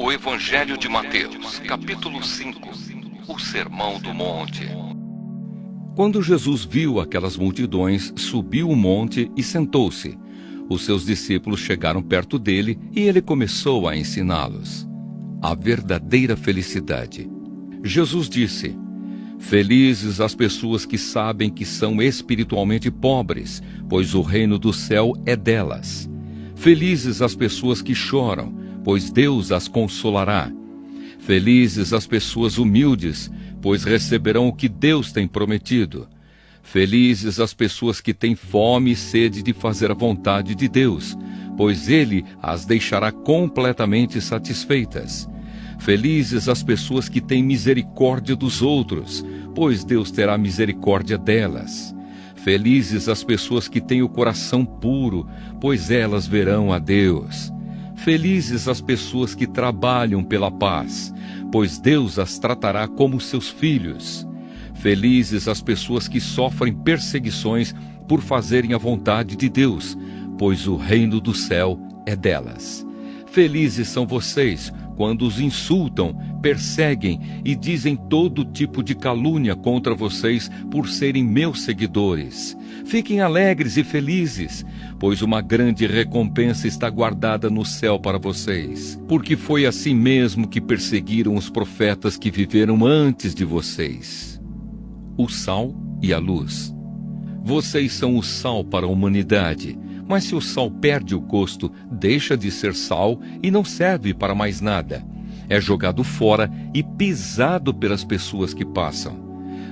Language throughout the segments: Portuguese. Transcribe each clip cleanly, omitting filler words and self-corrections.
O Evangelho de Mateus, capítulo 5, o Sermão do Monte. Quando Jesus viu aquelas multidões, subiu o monte e sentou-se. Os seus discípulos chegaram perto dele e ele começou a ensiná-los a verdadeira felicidade. Jesus disse: Felizes as pessoas que sabem que são espiritualmente pobres, pois o reino do céu é delas. Felizes as pessoas que choram, pois Deus as consolará. Felizes as pessoas humildes, pois receberão o que Deus tem prometido. Felizes as pessoas que têm fome e sede de fazer a vontade de Deus, pois Ele as deixará completamente satisfeitas. Felizes as pessoas que têm misericórdia dos outros, pois Deus terá misericórdia delas. Felizes as pessoas que têm o coração puro, pois elas verão a Deus. Felizes as pessoas que trabalham pela paz, pois Deus as tratará como seus filhos. Felizes as pessoas que sofrem perseguições por fazerem a vontade de Deus, pois o reino do céu é delas. Felizes são vocês quando os insultam, perseguem e dizem todo tipo de calúnia contra vocês por serem meus seguidores. Fiquem alegres e felizes, pois uma grande recompensa está guardada no céu para vocês, porque foi assim mesmo que perseguiram os profetas que viveram antes de vocês. O sal e a luz. Vocês são o sal para a humanidade, mas se o sal perde o gosto, deixa de ser sal e não serve para mais nada. É jogado fora e pisado pelas pessoas que passam.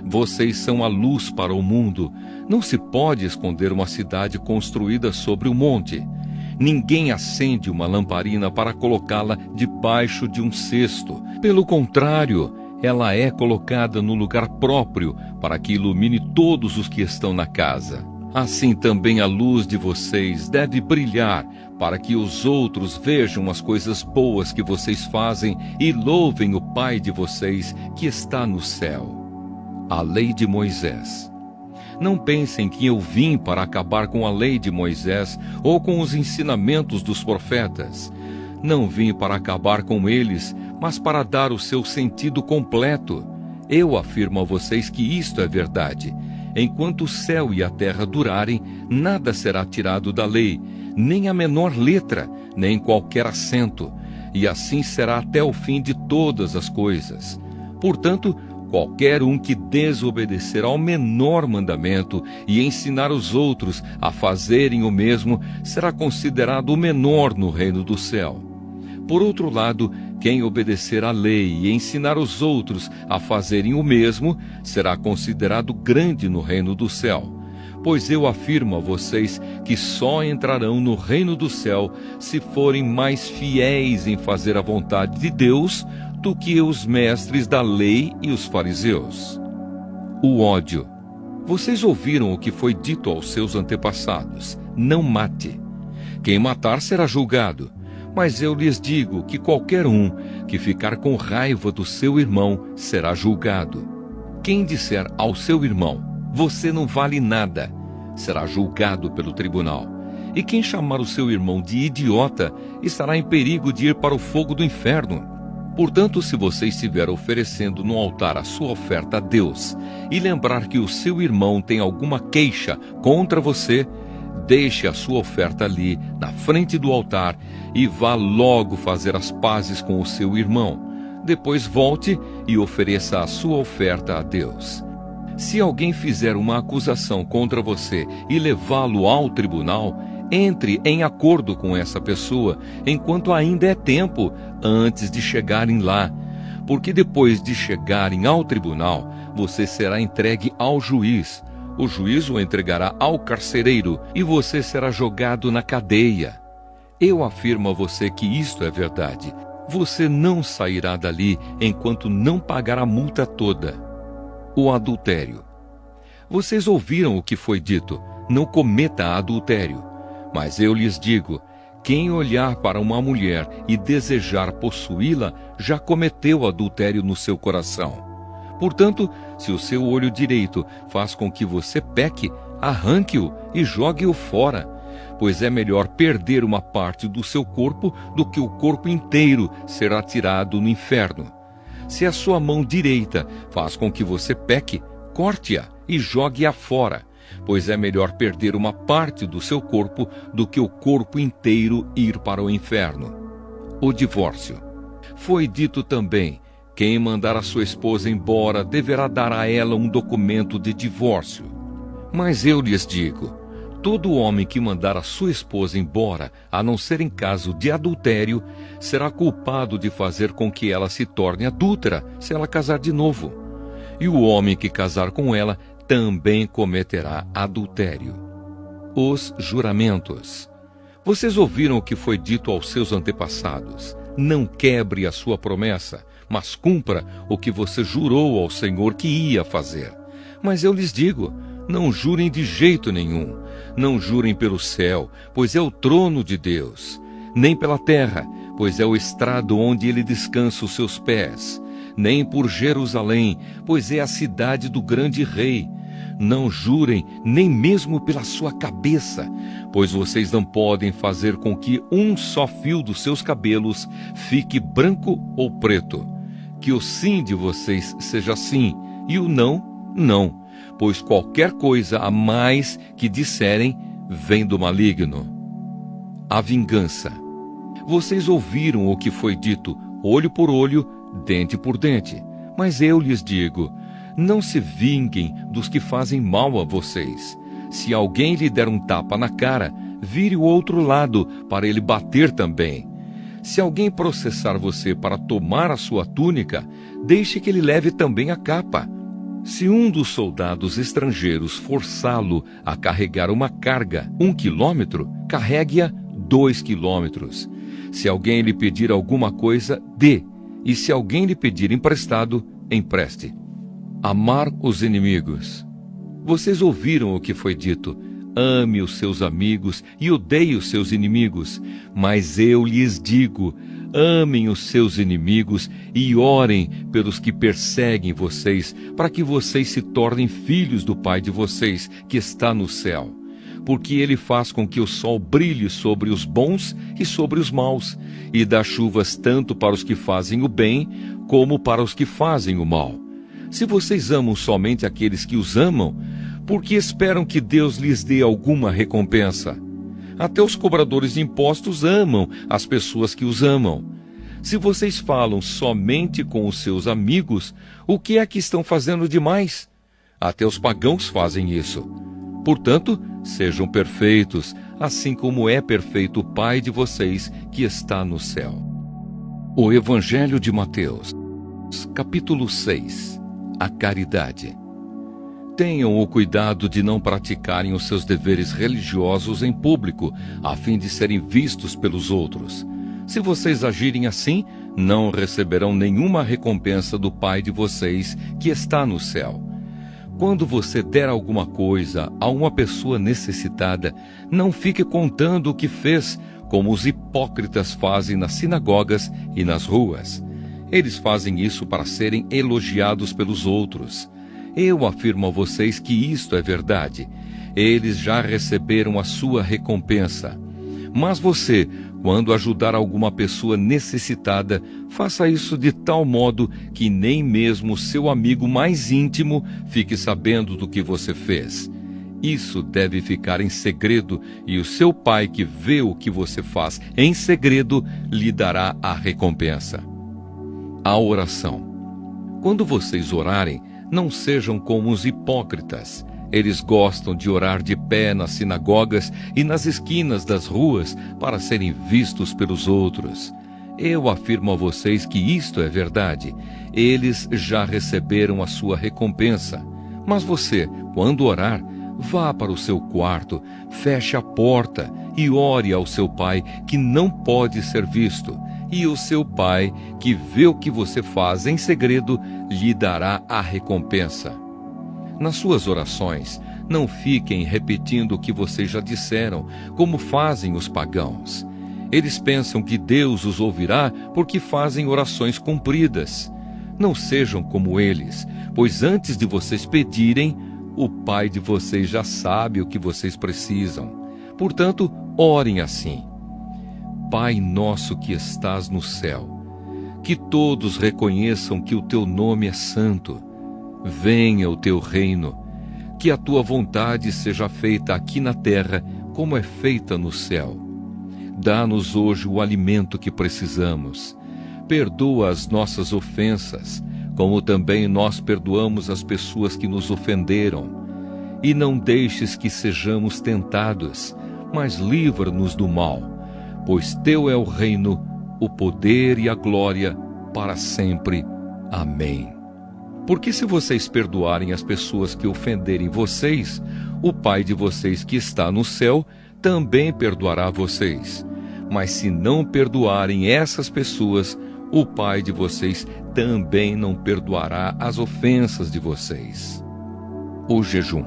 Vocês são a luz para o mundo. Não se pode esconder uma cidade construída sobre um monte. Ninguém acende uma lamparina para colocá-la debaixo de um cesto. Pelo contrário, ela é colocada no lugar próprio para que ilumine todos os que estão na casa. Assim também a luz de vocês deve brilhar, para que os outros vejam as coisas boas que vocês fazem e louvem o Pai de vocês que está no céu. A lei de Moisés. Não pensem que eu vim para acabar com a lei de Moisés ou com os ensinamentos dos profetas. Não vim para acabar com eles, mas para dar o seu sentido completo. Eu afirmo a vocês que isto é verdade. Enquanto o céu e a terra durarem, nada será tirado da lei, nem a menor letra, nem qualquer acento, e assim será até o fim de todas as coisas. Portanto, qualquer um que desobedecer ao menor mandamento e ensinar os outros a fazerem o mesmo, será considerado o menor no reino do céu. Por outro lado, quem obedecer à lei e ensinar os outros a fazerem o mesmo, será considerado grande no reino do céu. Pois eu afirmo a vocês que só entrarão no reino do céu se forem mais fiéis em fazer a vontade de Deus do que os mestres da lei e os fariseus. O ódio. Vocês ouviram o que foi dito aos seus antepassados: não mate. Quem matar será julgado. Mas eu lhes digo que qualquer um que ficar com raiva do seu irmão será julgado. Quem disser ao seu irmão: você não vale nada, será julgado pelo tribunal. E quem chamar o seu irmão de idiota estará em perigo de ir para o fogo do inferno. Portanto, se você estiver oferecendo no altar a sua oferta a Deus e lembrar que o seu irmão tem alguma queixa contra você, deixe a sua oferta ali, na frente do altar, e vá logo fazer as pazes com o seu irmão. Depois volte e ofereça a sua oferta a Deus. Se alguém fizer uma acusação contra você e levá-lo ao tribunal, entre em acordo com essa pessoa, enquanto ainda é tempo, antes de chegarem lá. Porque depois de chegarem ao tribunal, você será entregue ao juiz. O juiz o entregará ao carcereiro e você será jogado na cadeia. Eu afirmo a você que isto é verdade. Você não sairá dali enquanto não pagar a multa toda. O adultério. Vocês ouviram o que foi dito: não cometa adultério. Mas eu lhes digo: quem olhar para uma mulher e desejar possuí-la, já cometeu adultério no seu coração. Portanto, se o seu olho direito faz com que você peque, arranque-o e jogue-o fora. pois é melhor perder uma parte do seu corpo do que o corpo inteiro ser atirado no inferno. Se a sua mão direita faz com que você peque, corte-a e jogue-a fora, pois é melhor perder uma parte do seu corpo do que o corpo inteiro ir para o inferno. O divórcio. Foi dito também: quem mandar a sua esposa embora deverá dar a ela um documento de divórcio. Mas eu lhes digo: todo homem que mandar a sua esposa embora, a não ser em caso de adultério, será culpado de fazer com que ela se torne adúltera, se ela casar de novo. E o homem que casar com ela também cometerá adultério. Os juramentos. Vocês ouviram o que foi dito aos seus antepassados: não quebre a sua promessa, mas cumpra o que você jurou ao Senhor que ia fazer. Mas eu lhes digo: não jurem de jeito nenhum. Não jurem pelo céu, pois é o trono de Deus. Nem pela terra, pois é o estrado onde ele descansa os seus pés. Nem por Jerusalém, pois é a cidade do grande rei. Não jurem nem mesmo pela sua cabeça, pois vocês não podem fazer com que um só fio dos seus cabelos fique branco ou preto. Que o sim de vocês seja sim, e o não, não, pois qualquer coisa a mais que disserem vem do maligno. A vingança. Vocês ouviram o que foi dito: olho por olho, dente por dente. Mas eu lhes digo: não se vinguem dos que fazem mal a vocês. Se alguém lhe der um tapa na cara, vire o outro lado para ele bater também. Se alguém processar você para tomar a sua túnica, deixe que ele leve também a capa. Se um dos soldados estrangeiros forçá-lo a carregar uma carga 1 quilômetro, carregue-a 2 quilômetros. Se alguém lhe pedir alguma coisa, dê. E se alguém lhe pedir emprestado, empreste. Amar os inimigos. Vocês ouviram o que foi dito: ame os seus amigos e odeie os seus inimigos. Mas eu lhes digo: amem os seus inimigos e orem pelos que perseguem vocês, para que vocês se tornem filhos do Pai de vocês, que está no céu. Porque ele faz com que o sol brilhe sobre os bons e sobre os maus, e dá chuvas tanto para os que fazem o bem, como para os que fazem o mal. Se vocês amam somente aqueles que os amam, por que esperam que Deus lhes dê alguma recompensa? Até os cobradores de impostos amam as pessoas que os amam. Se vocês falam somente com os seus amigos, o que é que estão fazendo demais? Até os pagãos fazem isso. Portanto, sejam perfeitos, assim como é perfeito o Pai de vocês que está no céu. O Evangelho de Mateus, capítulo 6. A caridade. Tenham o cuidado de não praticarem os seus deveres religiosos em público, a fim de serem vistos pelos outros. Se vocês agirem assim, não receberão nenhuma recompensa do Pai de vocês que está no céu. Quando você der alguma coisa a uma pessoa necessitada, não fique contando o que fez, como os hipócritas fazem nas sinagogas e nas ruas. Eles fazem isso para serem elogiados pelos outros. Eu afirmo a vocês que isto é verdade. Eles já receberam a sua recompensa. Mas você, quando ajudar alguma pessoa necessitada, faça isso de tal modo que nem mesmo seu amigo mais íntimo fique sabendo do que você fez. Isso deve ficar em segredo, e o seu Pai que vê o que você faz em segredo lhe dará a recompensa. A oração. Quando vocês orarem, não sejam como os hipócritas. Eles gostam de orar de pé nas sinagogas e nas esquinas das ruas para serem vistos pelos outros. Eu afirmo a vocês que isto é verdade. Eles já receberam a sua recompensa. Mas você, quando orar, vá para o seu quarto, feche a porta e ore ao seu Pai que não pode ser visto. E o seu Pai, que vê o que você faz em segredo, lhe dará a recompensa. Nas suas orações, não fiquem repetindo o que vocês já disseram, como fazem os pagãos. Eles pensam que Deus os ouvirá porque fazem orações compridas. Não sejam como eles, pois antes de vocês pedirem, o Pai de vocês já sabe o que vocês precisam. Portanto, orem assim: Pai nosso que estás no céu, que todos reconheçam que o teu nome é santo. Venha o teu reino, que a tua vontade seja feita aqui na terra como é feita no céu. Dá-nos hoje o alimento que precisamos. Perdoa as nossas ofensas, como também nós perdoamos as pessoas que nos ofenderam. E não deixes que sejamos tentados, mas livra-nos do mal, pois teu é o reino, o poder e a glória para sempre. Amém. Porque se vocês perdoarem as pessoas que ofenderem vocês, o Pai de vocês que está no céu também perdoará vocês. Mas se não perdoarem essas pessoas, o Pai de vocês também não perdoará as ofensas de vocês. O jejum.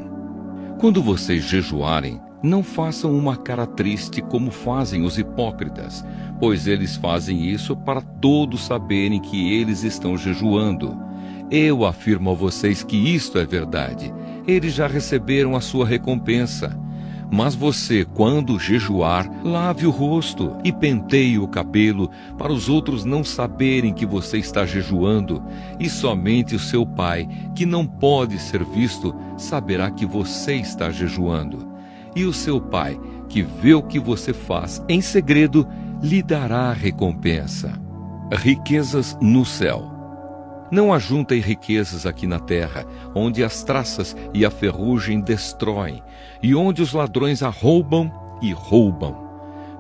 Quando vocês jejuarem, não façam uma cara triste como fazem os hipócritas, pois eles fazem isso para todos saberem que eles estão jejuando. Eu afirmo a vocês que isto é verdade. Eles já receberam a sua recompensa. Mas você, quando jejuar, lave o rosto e penteie o cabelo, para os outros não saberem que você está jejuando, e somente o seu Pai, que não pode ser visto, saberá que você está jejuando. E o seu Pai, que vê o que você faz em segredo, lhe dará a recompensa. Riquezas no céu. Não ajuntem riquezas aqui na terra, onde as traças e a ferrugem destroem, e onde os ladrões arrombam e roubam.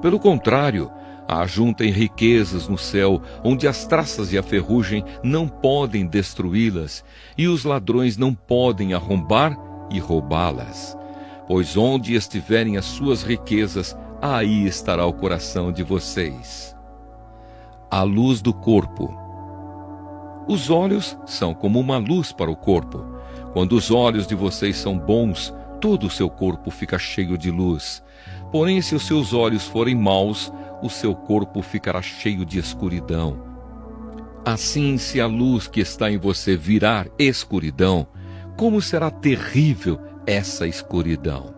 Pelo contrário, ajuntem riquezas no céu, onde as traças e a ferrugem não podem destruí-las, e os ladrões não podem arrombar e roubá-las. Pois onde estiverem as suas riquezas, aí estará o coração de vocês. A luz do corpo. Os olhos são como uma luz para o corpo. Quando os olhos de vocês são bons, todo o seu corpo fica cheio de luz. Porém, se os seus olhos forem maus, o seu corpo ficará cheio de escuridão. Assim, se a luz que está em você virar escuridão, como será terrível essa escuridão?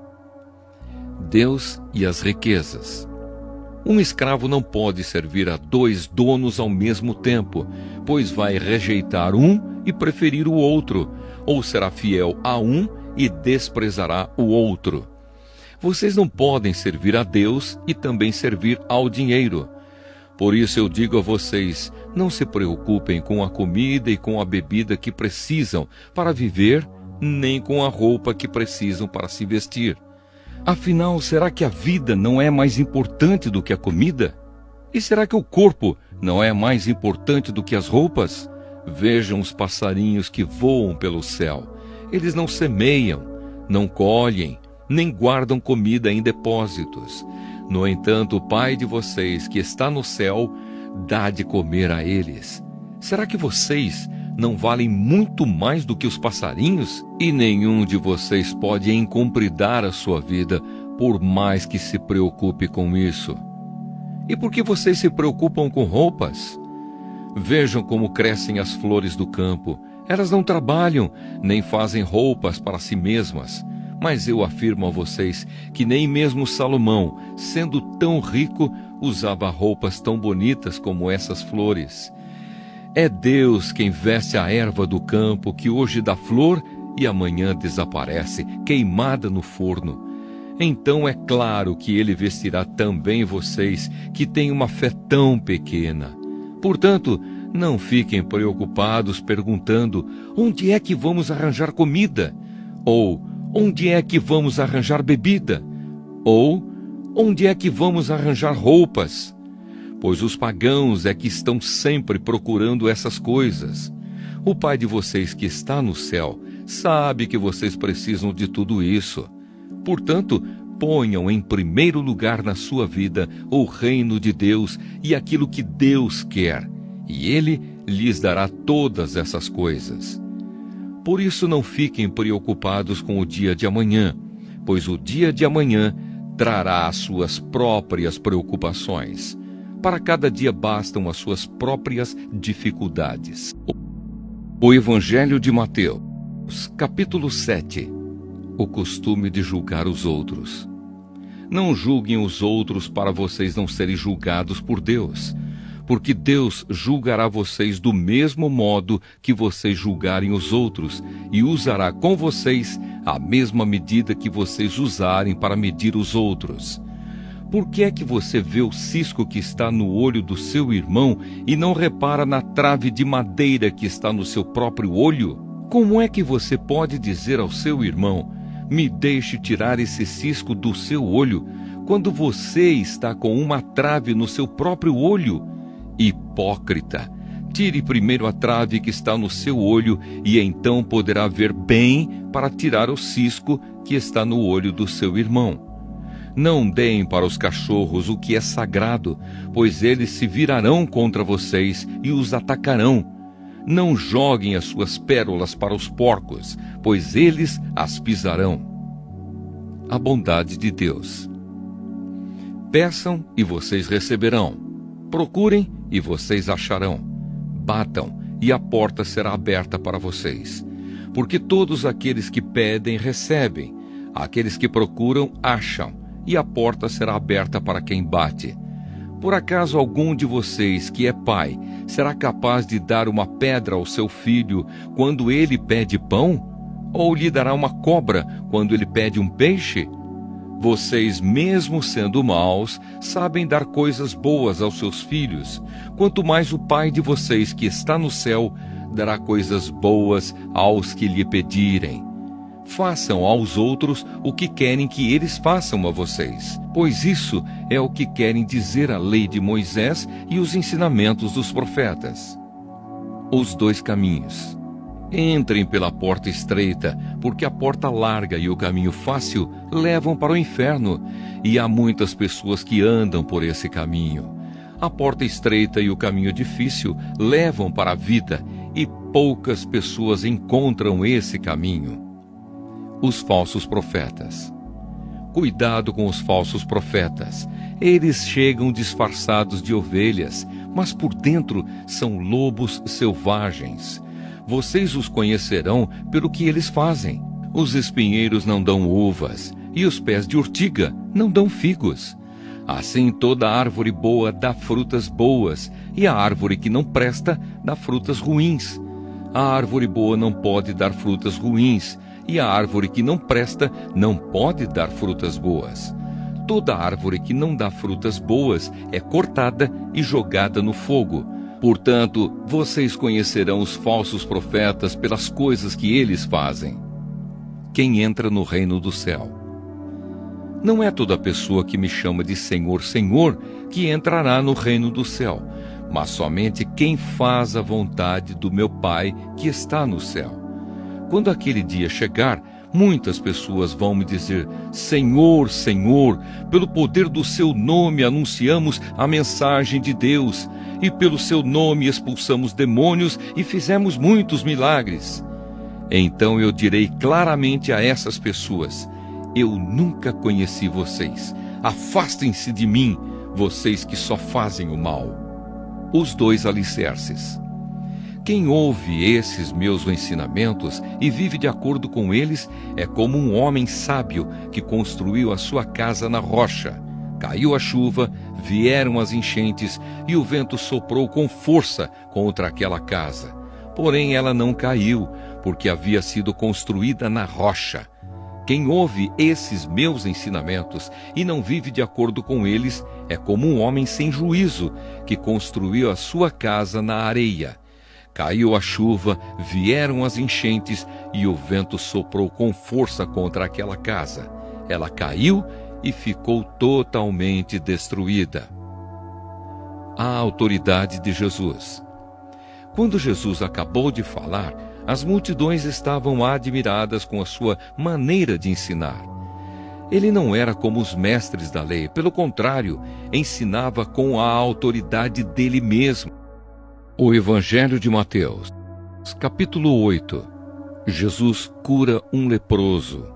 Deus e as riquezas. Um escravo não pode servir a 2 donos ao mesmo tempo, pois vai rejeitar um e preferir o outro, ou será fiel a um e desprezará o outro. Vocês não podem servir a Deus e também servir ao dinheiro. Por isso eu digo a vocês, não se preocupem com a comida e com a bebida que precisam para viver, nem com a roupa que precisam para se vestir. Afinal, será que a vida não é mais importante do que a comida? E será que o corpo não é mais importante do que as roupas? Vejam os passarinhos que voam pelo céu. Eles não semeiam, não colhem, nem guardam comida em depósitos. No entanto, o Pai de vocês, que está no céu, dá de comer a eles. Será que vocês não valem muito mais do que os passarinhos? E nenhum de vocês pode encompridar a sua vida, por mais que se preocupe com isso. E por que vocês se preocupam com roupas? Vejam como crescem as flores do campo. Elas não trabalham, nem fazem roupas para si mesmas. Mas eu afirmo a vocês que nem mesmo Salomão, sendo tão rico, usava roupas tão bonitas como essas flores. É Deus quem veste a erva do campo, que hoje dá flor e amanhã desaparece, queimada no forno. Então é claro que Ele vestirá também vocês, que têm uma fé tão pequena. Portanto, não fiquem preocupados perguntando: onde é que vamos arranjar comida? Ou onde é que vamos arranjar bebida? Ou onde é que vamos arranjar roupas? Pois os pagãos é que estão sempre procurando essas coisas. O Pai de vocês que está no céu sabe que vocês precisam de tudo isso. Portanto, ponham em primeiro lugar na sua vida o reino de Deus e aquilo que Deus quer, e Ele lhes dará todas essas coisas. Por isso não fiquem preocupados com o dia de amanhã, pois o dia de amanhã trará as suas próprias preocupações. Para cada dia bastam as suas próprias dificuldades. O Evangelho de Mateus, capítulo 7. O costume de julgar os outros. Não julguem os outros para vocês não serem julgados por Deus, porque Deus julgará vocês do mesmo modo que vocês julgarem os outros, e usará com vocês a mesma medida que vocês usarem para medir os outros. Por que é que você vê o cisco que está no olho do seu irmão e não repara na trave de madeira que está no seu próprio olho? Como é que você pode dizer ao seu irmão: me deixe tirar esse cisco do seu olho, quando você está com uma trave no seu próprio olho? Hipócrita! Tire primeiro a trave que está no seu olho, e então poderá ver bem para tirar o cisco que está no olho do seu irmão. Não deem para os cachorros o que é sagrado, pois eles se virarão contra vocês e os atacarão. Não joguem as suas pérolas para os porcos, pois eles as pisarão. A bondade de Deus. Peçam e vocês receberão. Procurem e vocês acharão. Batam e a porta será aberta para vocês. Porque todos aqueles que pedem, recebem. Aqueles que procuram, acham. E a porta será aberta para quem bate. Por acaso algum de vocês que é pai será capaz de dar uma pedra ao seu filho quando ele pede pão? Ou lhe dará uma cobra quando ele pede um peixe? Vocês, mesmo sendo maus, sabem dar coisas boas aos seus filhos. Quanto mais o Pai de vocês que está no céu dará coisas boas aos que lhe pedirem. Façam aos outros o que querem que eles façam a vocês, pois isso é o que querem dizer a lei de Moisés e os ensinamentos dos profetas. Os dois caminhos. Entrem pela porta estreita, porque a porta larga e o caminho fácil levam para o inferno, e há muitas pessoas que andam por esse caminho. A porta estreita e o caminho difícil levam para a vida, e poucas pessoas encontram esse caminho. Os falsos profetas. Cuidado com os falsos profetas. Eles chegam disfarçados de ovelhas, mas por dentro são lobos selvagens. Vocês os conhecerão pelo que eles fazem. Os espinheiros não dão uvas, e os pés de urtiga não dão figos. Assim toda árvore boa dá frutas boas, e a árvore que não presta dá frutas ruins. A árvore boa não pode dar frutas ruins, e a árvore que não presta não pode dar frutas boas. Toda árvore que não dá frutas boas é cortada e jogada no fogo. Portanto, vocês conhecerão os falsos profetas pelas coisas que eles fazem. Quem entra no reino do céu. Não é toda pessoa que me chama de Senhor, Senhor, que entrará no reino do céu, mas somente quem faz a vontade do meu Pai que está no céu. Quando aquele dia chegar, muitas pessoas vão me dizer: Senhor, Senhor, pelo poder do seu nome anunciamos a mensagem de Deus, e pelo seu nome expulsamos demônios e fizemos muitos milagres. Então eu direi claramente a essas pessoas: eu nunca conheci vocês. Afastem-se de mim, vocês que só fazem o mal. Os dois alicerces. Quem ouve esses meus ensinamentos e vive de acordo com eles é como um homem sábio que construiu a sua casa na rocha. Caiu a chuva, vieram as enchentes e o vento soprou com força contra aquela casa. Porém ela não caiu, porque havia sido construída na rocha. Quem ouve esses meus ensinamentos e não vive de acordo com eles é como um homem sem juízo que construiu a sua casa na areia. Caiu a chuva, vieram as enchentes e o vento soprou com força contra aquela casa. Ela caiu e ficou totalmente destruída. A autoridade de Jesus. Quando Jesus acabou de falar, as multidões estavam admiradas com a sua maneira de ensinar. Ele não era como os mestres da lei, pelo contrário, ensinava com a autoridade dele mesmo. O Evangelho de Mateus, capítulo 8. Jesus cura um leproso.